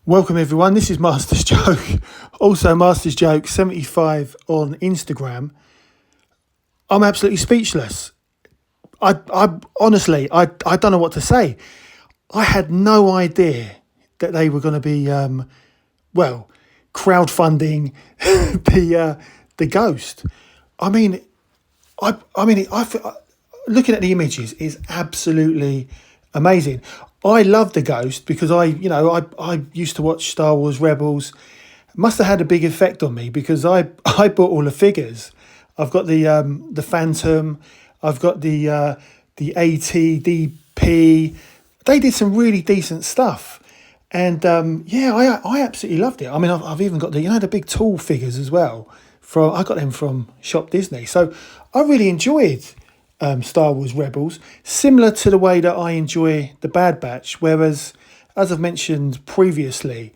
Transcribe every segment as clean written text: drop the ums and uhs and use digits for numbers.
Welcome everyone, this is Master's Joke, also Master's Joke 75 on Instagram. I'm absolutely speechless. I honestly, I don't know what to say. I had no idea that they were going to be, crowdfunding the Ghost. I mean, looking at the images is absolutely amazing. I love the Ghost because I used to watch Star Wars Rebels. It must have had a big effect on me because I bought all the figures. I've got the Phantom. I've got the ATDP. They did some really decent stuff, and I absolutely loved it. I mean, I've even got the big tall figures as well. I got them from Shop Disney, so I really enjoyed Star Wars Rebels, similar to the way that I enjoy the Bad Batch, whereas, as I've mentioned previously,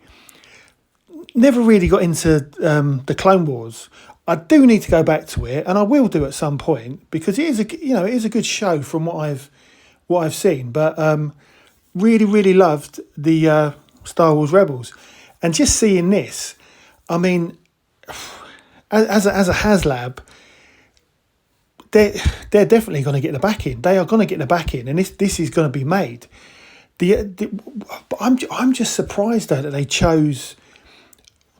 never really got into the Clone Wars. I do need to go back to it, and I will do at some point because it is a good show from what I've seen. But really loved the Star Wars Rebels, and just seeing this, I mean, as a HASLAB. They're definitely going to get the back in. They are going to get the back in, and this is going to be made. But I'm just surprised though that they chose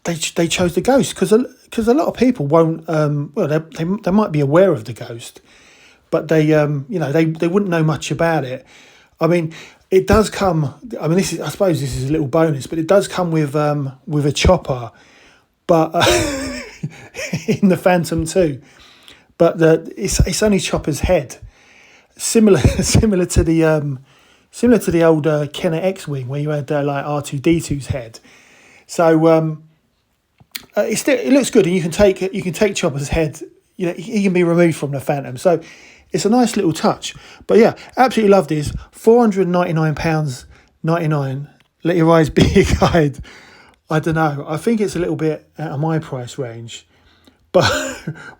the Ghost because a lot of people won't. They might be aware of the Ghost, but they wouldn't know much about it. I mean, it does come. I mean, I suppose this is a little bonus, but it does come with a chopper, but in the Phantom too. But it's only Chopper's head, similar to the old Kenner X-wing where you had like R2-D2's head. So it looks good, and you can take Chopper's head. You know, he can be removed from the Phantom. So it's a nice little touch. But yeah, absolutely love this. £499.99. Let your eyes be a guide. I don't know. I think it's a little bit out of my price range. But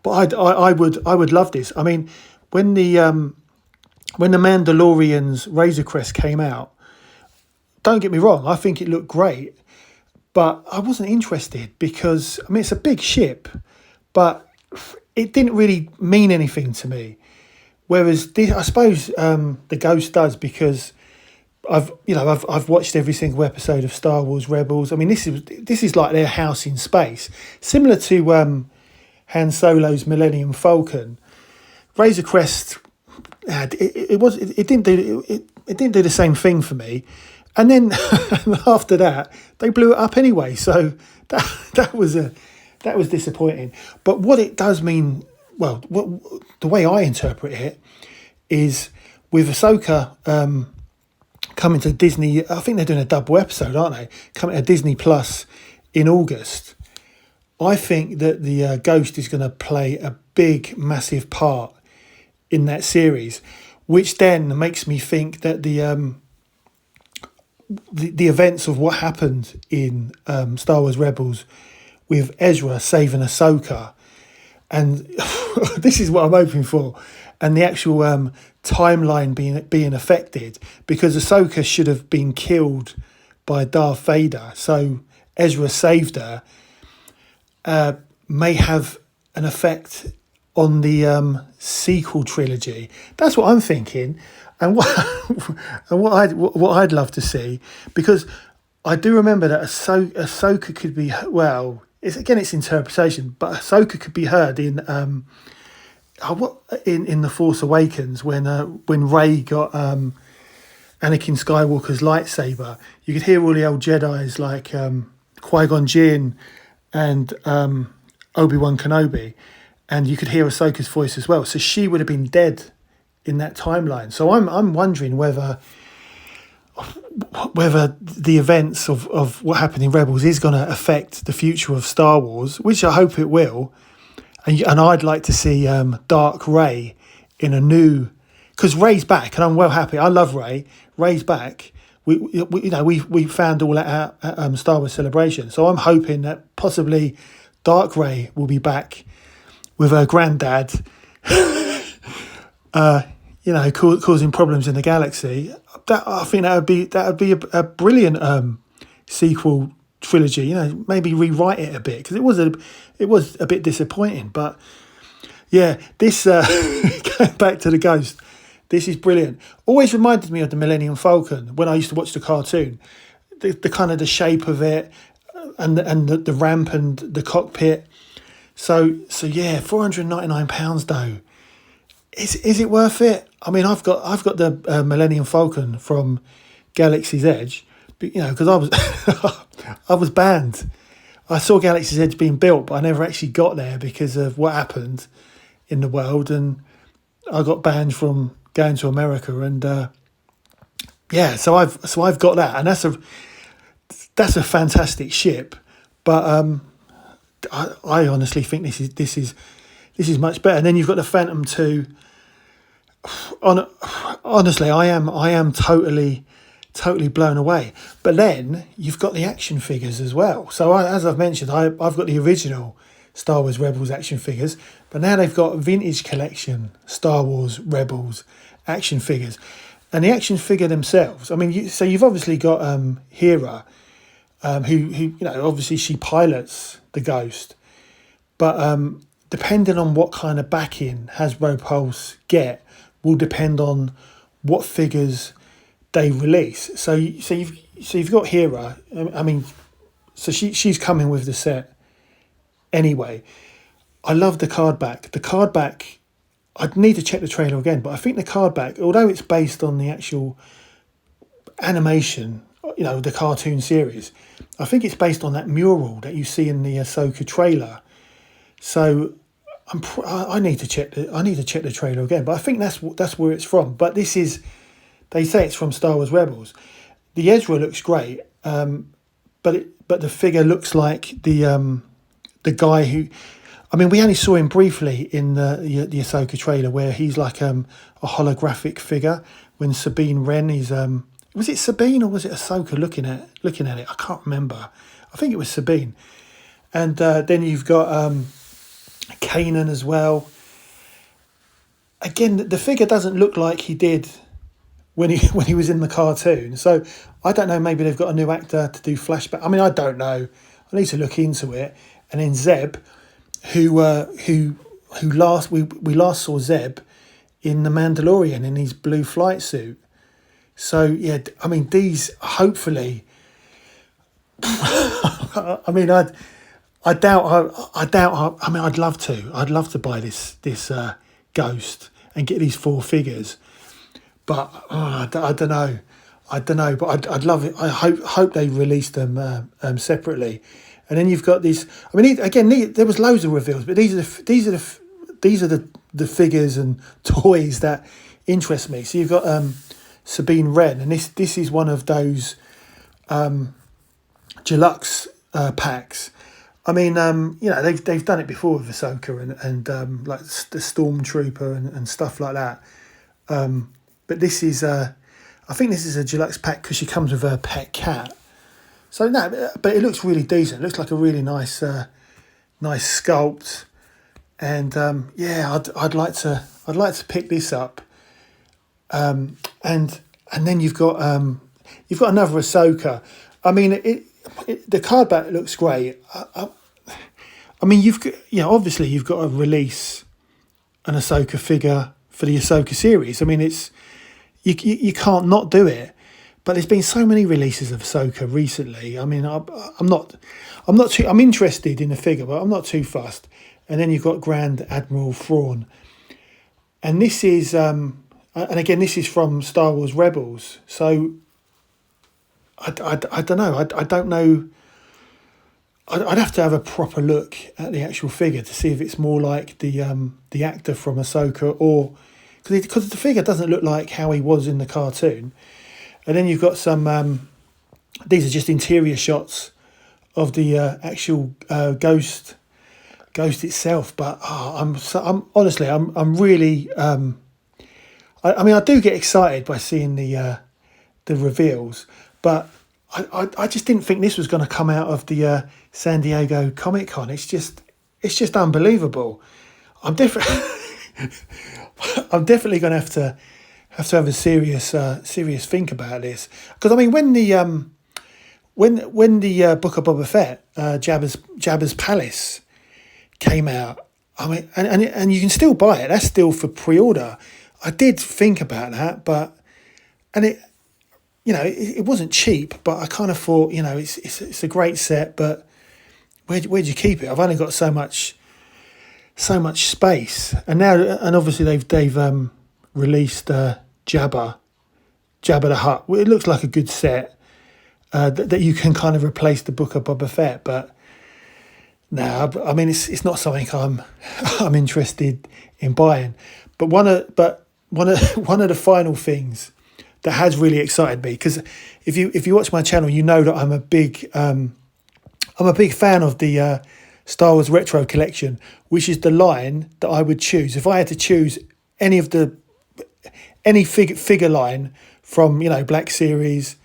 I would love this. I mean, when the Mandalorian's Razor Crest came out, don't get me wrong, I think it looked great, but I wasn't interested because I mean it's a big ship, but it didn't really mean anything to me. Whereas I suppose the Ghost does because I've watched every single episode of Star Wars Rebels. I mean this is like their house in space, similar to Han Solo's Millennium Falcon. Razor Crest, it didn't do the same thing for me, and then after that they blew it up anyway. So that was disappointing. But what it does mean, well, the way I interpret it is with Ahsoka coming to Disney. I think they're doing a double episode, aren't they? Coming to Disney Plus in August. I think that the Ghost is going to play a big, massive part in that series, which then makes me think that the events of what happened in Star Wars Rebels with Ezra saving Ahsoka, and this is what I'm hoping for, and the actual timeline being affected, because Ahsoka should have been killed by Darth Vader, so Ezra saved her. May have an effect on the sequel trilogy. That's what I'm thinking, and what I'd love to see, because I do remember that Ahsoka could be, well, it's interpretation, but Ahsoka could be heard in The Force Awakens when Rey got Anakin Skywalker's lightsaber. You could hear all the old Jedis like Qui-Gon Jinn and Obi-Wan Kenobi, and you could hear Ahsoka's voice as well. So she would have been dead in that timeline. So I'm wondering whether the events of what happened in Rebels is going to affect the future of Star Wars, which I hope it will. And I'd like to see Dark Rey in a new, because Rey's back, and I'm well happy. I love Rey. Rey's back. We found all that at Star Wars Celebration. So I'm hoping that possibly Dark Rey will be back with her granddad, causing problems in the galaxy. I think that would be a brilliant sequel trilogy. You know, maybe rewrite it a bit, because it was a bit disappointing. But yeah, this going back to the Ghost, this is brilliant. Always reminded me of the Millennium Falcon when I used to watch the cartoon. The kind of the shape of it, and the ramp and the cockpit. So yeah, £499 though. Is it worth it? I mean, I've got the Millennium Falcon from Galaxy's Edge, but, you know, because I was I was banned. I saw Galaxy's Edge being built, but I never actually got there because of what happened in the world, and I got banned from going to America. And yeah, so I've got that, and that's a fantastic ship. But I honestly think this is much better. And then you've got the Phantom 2. Honestly, I am totally blown away. But then you've got the action figures as well. So as I've mentioned, I've got the original Star Wars Rebels action figures, but now they've got vintage collection Star Wars Rebels action figures, and the action figure themselves. I mean, you've obviously got Hera, who you know, obviously she pilots the Ghost, but depending on what kind of backing Hasbro Pulse get will depend on what figures they release. So you've got Hera. I mean, so she's coming with the set anyway. I love the card back. The card back, I'd need to check the trailer again, but I think the card back, although it's based on the actual animation, you know, the cartoon series, I think it's based on that mural that you see in the Ahsoka trailer. So I need to check the trailer again, but I think that's where it's from. But they say it's from Star Wars Rebels. The Ezra looks great, but the figure looks like the guy who, I mean, we only saw him briefly in the Ahsoka trailer, where he's like a holographic figure when Sabine Wren is was it Sabine or was it Ahsoka looking at it? I can't remember. I think it was Sabine. And then you've got Kanan as well. Again, the figure doesn't look like he did when he was in the cartoon. So I don't know, maybe they've got a new actor to do flashback. I mean, I don't know. I need to look into it. And then Zeb, who last we last saw Zeb in The Mandalorian in his blue flight suit. So yeah, I mean, these hopefully. I mean, I doubt. I mean, I'd love to buy this Ghost and get these 4 figures, but I don't know. But I'd love it. I hope they release them separately. And then you've got these. I mean, again, there was loads of reveals, but these are the figures and toys that interest me. So you've got Sabine Wren, and this is one of those deluxe packs. I mean, you know, they've done it before with Ahsoka and like the Stormtrooper and stuff like that. But this is I think this is a deluxe pack because she comes with her pet cat. So no, but it looks really decent. It looks like a really nice sculpt, and yeah, I'd like to pick this up. And then you've got another Ahsoka. I mean, the card back looks great. I mean, obviously you've got to release an Ahsoka figure for the Ahsoka series. I mean, you can't not do it. But there's been so many releases of Ahsoka recently. I mean, I'm interested in the figure, but I'm not too fussed. And then you've got Grand Admiral Thrawn, and this is and again, this is from Star Wars Rebels. So I don't know. I don't know. I'd have to have a proper look at the actual figure to see if it's more like the actor from Ahsoka, or because the figure doesn't look like how he was in the cartoon. And then you've got some. These are just interior shots of the actual Ghost itself. But I'm honestly really. I mean, I do get excited by seeing the reveals, but I just didn't think this was going to come out of the San Diego Comic Con. It's just unbelievable. I'm definitely going to have a serious think about this, because I mean, when when the Book of Boba Fett, Jabba's Palace came out, I mean, and you can still buy it. That's still for pre-order. I did think about that, but it, you know, it wasn't cheap. But I kind of thought, you know, it's a great set, but where'd you keep it? I've only got so much space, and obviously they've released Jabba the Hutt. Well, it looks like a good set that you can kind of replace the Book of Boba Fett, but. No, I mean it's not something I'm interested in buying. But one of the final things that has really excited me, because if you watch my channel, you know that I'm a big fan of the Star Wars Retro Collection, which is the line that I would choose if I had to choose any figure line from, you know, Black Series,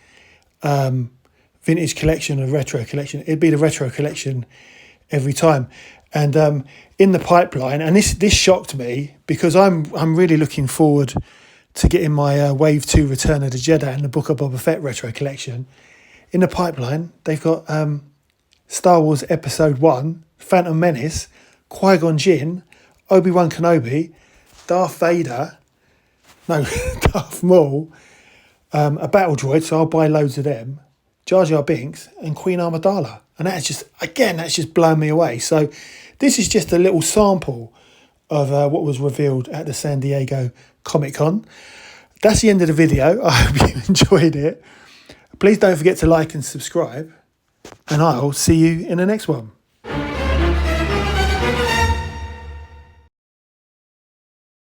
Vintage Collection, or Retro Collection. It'd be the Retro Collection every time. And in the pipeline, and this shocked me, because I'm really looking forward to getting my Wave 2 Return of the Jedi and the Book of Boba Fett Retro Collection. In the pipeline, they've got Star Wars Episode 1, Phantom Menace, Qui-Gon Jinn, Obi-Wan Kenobi, Darth Vader, no, Darth Maul, a battle droid, so I'll buy loads of them, Jar Jar Binks, and Queen Amidala. And that's just blown me away. So this is just a little sample of what was revealed at the San Diego Comic-Con. That's the end of the video. I hope you enjoyed it. Please don't forget to like and subscribe. And I'll see you in the next one.